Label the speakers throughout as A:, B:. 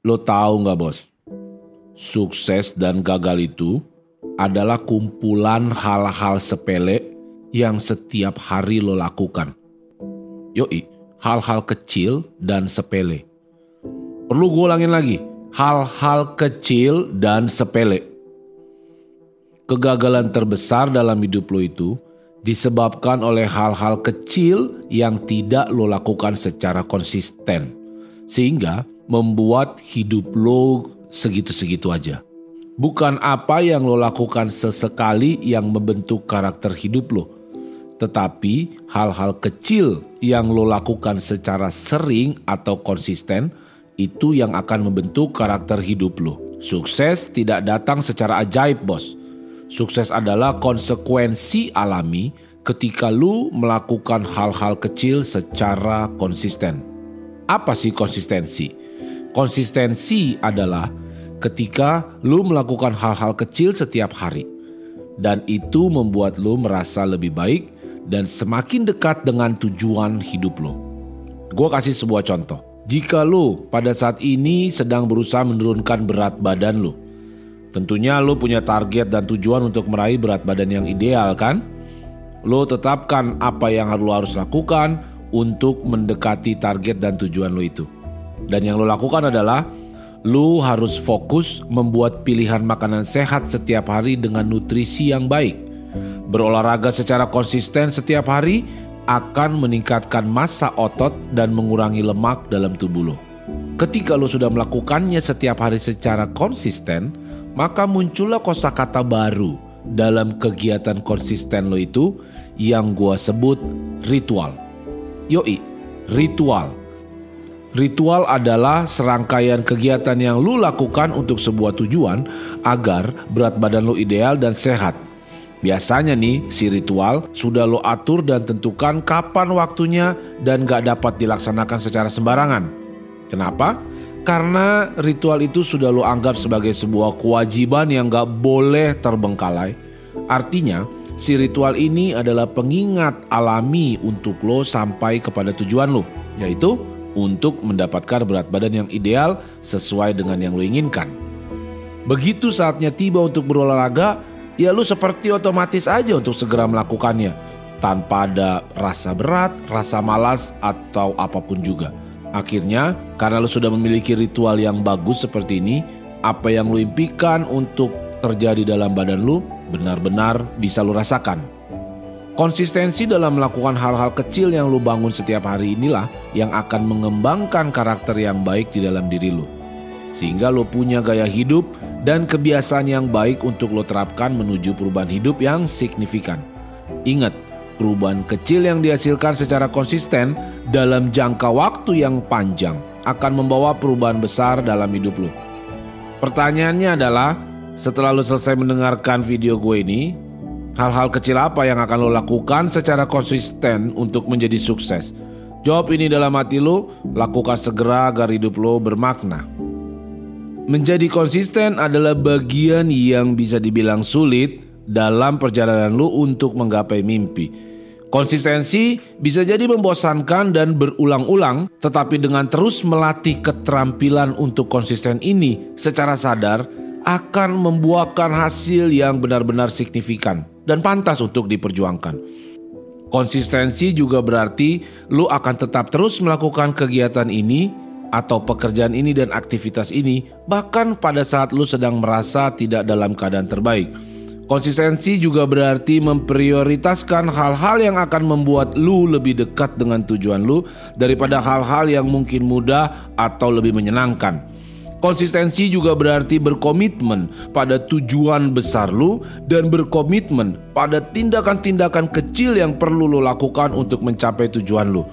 A: Lo tahu nggak bos? Sukses dan gagal itu adalah kumpulan hal-hal sepele yang setiap hari lo lakukan. Yoi, hal-hal kecil dan sepele. Perlu gue ulangin lagi, hal-hal kecil dan sepele. Kegagalan terbesar dalam hidup lo itu disebabkan oleh hal-hal kecil yang tidak lo lakukan secara konsisten. Sehingga membuat hidup lo segitu-segitu aja. Bukan apa yang lo lakukan sesekali yang membentuk karakter hidup lo, tetapi hal-hal kecil yang lo lakukan secara sering atau konsisten itu yang akan membentuk karakter hidup lo. Sukses tidak datang secara ajaib bos. Sukses adalah konsekuensi alami ketika lo melakukan hal-hal kecil secara konsisten. Apa sih konsistensi? Konsistensi adalah ketika lu melakukan hal-hal kecil setiap hari. Dan itu membuat lu merasa lebih baik dan semakin dekat dengan tujuan hidup lu. Gue kasih sebuah contoh. Jika lu pada saat ini sedang berusaha menurunkan berat badan lu, tentunya lu punya target dan tujuan untuk meraih berat badan yang ideal kan? Lu tetapkan apa yang lu harus lakukan untuk mendekati target dan tujuan lu itu. Dan yang lo lakukan adalah lo harus fokus membuat pilihan makanan sehat setiap hari dengan nutrisi yang baik. Berolahraga secara konsisten setiap hari akan meningkatkan massa otot dan mengurangi lemak dalam tubuh lo. Ketika lo sudah melakukannya setiap hari secara konsisten, maka muncullah kosakata baru dalam kegiatan konsisten lo itu yang gua sebut ritual. Yoi, ritual. Ritual adalah serangkaian kegiatan yang lu lakukan untuk sebuah tujuan agar berat badan lu ideal dan sehat. Biasanya nih si ritual sudah lu atur dan tentukan kapan waktunya dan gak dapat dilaksanakan secara sembarangan. Kenapa? Karena ritual itu sudah lu anggap sebagai sebuah kewajiban yang gak boleh terbengkalai. Artinya si ritual ini adalah pengingat alami untuk lo sampai kepada tujuan lo, yaitu untuk mendapatkan berat badan yang ideal sesuai dengan yang lo inginkan. Begitu saatnya tiba untuk berolahraga, ya lo seperti otomatis aja untuk segera melakukannya. Tanpa ada rasa berat, rasa malas, atau apapun juga. Akhirnya, karena lo sudah memiliki ritual yang bagus seperti ini, apa yang lo impikan untuk terjadi dalam badan lo benar-benar bisa lo rasakan. Konsistensi dalam melakukan hal-hal kecil yang lu bangun setiap hari inilah yang akan mengembangkan karakter yang baik di dalam diri lu. Sehingga lu punya gaya hidup dan kebiasaan yang baik untuk lu terapkan menuju perubahan hidup yang signifikan. Ingat, perubahan kecil yang dihasilkan secara konsisten dalam jangka waktu yang panjang akan membawa perubahan besar dalam hidup lu. Pertanyaannya adalah, setelah lu selesai mendengarkan video gue ini, hal-hal kecil apa yang akan lo lakukan secara konsisten untuk menjadi sukses? Jawab ini dalam hati lo, lakukan segera agar hidup lo bermakna. Menjadi konsisten adalah bagian yang bisa dibilang sulit dalam perjalanan lo untuk menggapai mimpi. Konsistensi bisa jadi membosankan dan berulang-ulang, tetapi dengan terus melatih keterampilan untuk konsisten ini secara sadar akan membuahkan hasil yang benar-benar signifikan dan pantas untuk diperjuangkan. Konsistensi juga berarti lu akan tetap terus melakukan kegiatan ini atau pekerjaan ini dan aktivitas ini bahkan pada saat lu sedang merasa tidak dalam keadaan terbaik. Konsistensi juga berarti memprioritaskan hal-hal yang akan membuat lu lebih dekat dengan tujuan lu daripada hal-hal yang mungkin mudah atau lebih menyenangkan. Konsistensi juga berarti berkomitmen pada tujuan besar lu dan berkomitmen pada tindakan-tindakan kecil yang perlu lu lakukan untuk mencapai tujuan lu.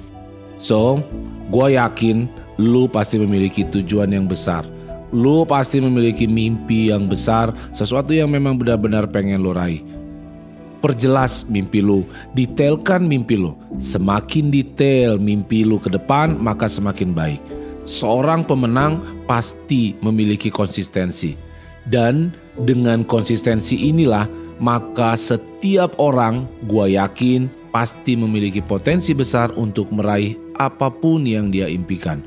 A: So, gue yakin lu pasti memiliki tujuan yang besar. Lu pasti memiliki mimpi yang besar, sesuatu yang memang benar-benar pengen lu raih. Perjelas mimpi lu, detailkan mimpi lu. Semakin detail mimpi lu ke depan, maka semakin baik. Seorang pemenang pasti memiliki konsistensi. Dan dengan konsistensi inilah maka setiap orang, gua yakin, pasti memiliki potensi besar untuk meraih apapun yang dia impikan.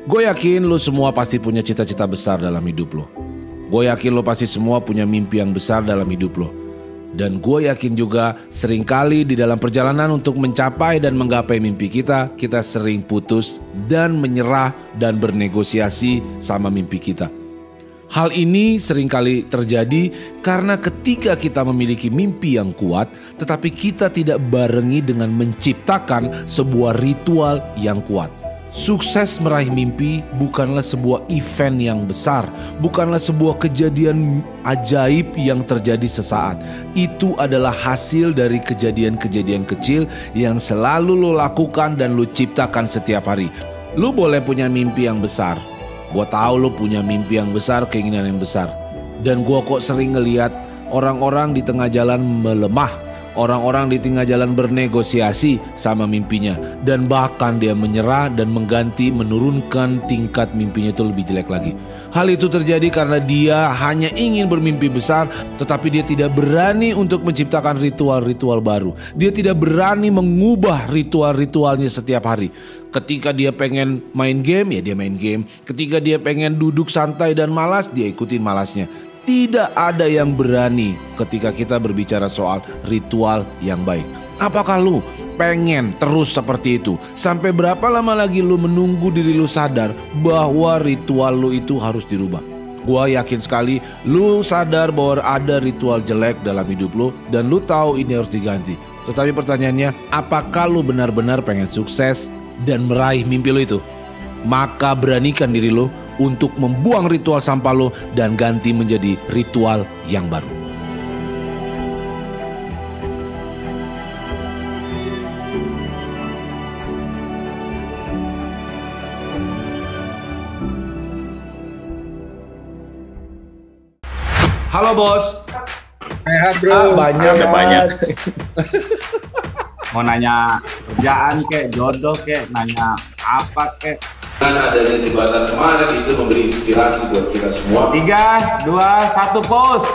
A: Gue yakin lo semua pasti punya cita-cita besar dalam hidup lo. Gue yakin lo pasti semua punya mimpi yang besar dalam hidup lo. Dan gue yakin juga seringkali di dalam perjalanan untuk mencapai dan menggapai mimpi kita sering putus dan menyerah dan bernegosiasi sama mimpi kita. Hal ini seringkali terjadi karena ketika kita memiliki mimpi yang kuat, tetapi kita tidak barengi dengan menciptakan sebuah ritual yang kuat. Sukses meraih mimpi bukanlah sebuah event yang besar, bukanlah sebuah kejadian ajaib yang terjadi sesaat. Itu adalah hasil dari kejadian-kejadian kecil yang selalu lo lakukan dan lo ciptakan setiap hari. Lo boleh punya mimpi yang besar. Gua tahu lo punya mimpi yang besar, keinginan yang besar. Dan gua kok sering ngelihat orang-orang di tengah jalan melemah. Orang-orang di tengah jalan bernegosiasi sama mimpinya. Dan bahkan dia menyerah dan menurunkan tingkat mimpinya itu lebih jelek lagi. Hal itu terjadi karena dia hanya ingin bermimpi besar, tetapi dia tidak berani untuk menciptakan ritual-ritual baru. Dia tidak berani mengubah ritual-ritualnya setiap hari. Ketika dia pengen main game, ya dia main game. Ketika dia pengen duduk santai dan malas, dia ikutin malasnya. Tidak ada yang berani ketika kita berbicara soal ritual yang baik. Apakah lu pengen terus seperti itu? Sampai berapa lama lagi lu menunggu diri lu sadar bahwa ritual lu itu harus dirubah? Gua yakin sekali lu sadar bahwa ada ritual jelek dalam hidup lu dan lu tahu ini harus diganti. Tetapi pertanyaannya, apakah lu benar-benar pengen sukses dan meraih mimpi lu itu? Maka beranikan diri lu untuk membuang ritual sampah lo dan ganti menjadi ritual yang baru. Halo bos.
B: Sehat bro.
A: Banyak.
B: Mau nanya kerjaan kek, jodoh kek, nanya apa kek.
A: Dengan adanya jembatan kemarin itu memberi inspirasi buat kita semua.
B: 3, 2, 1 pause.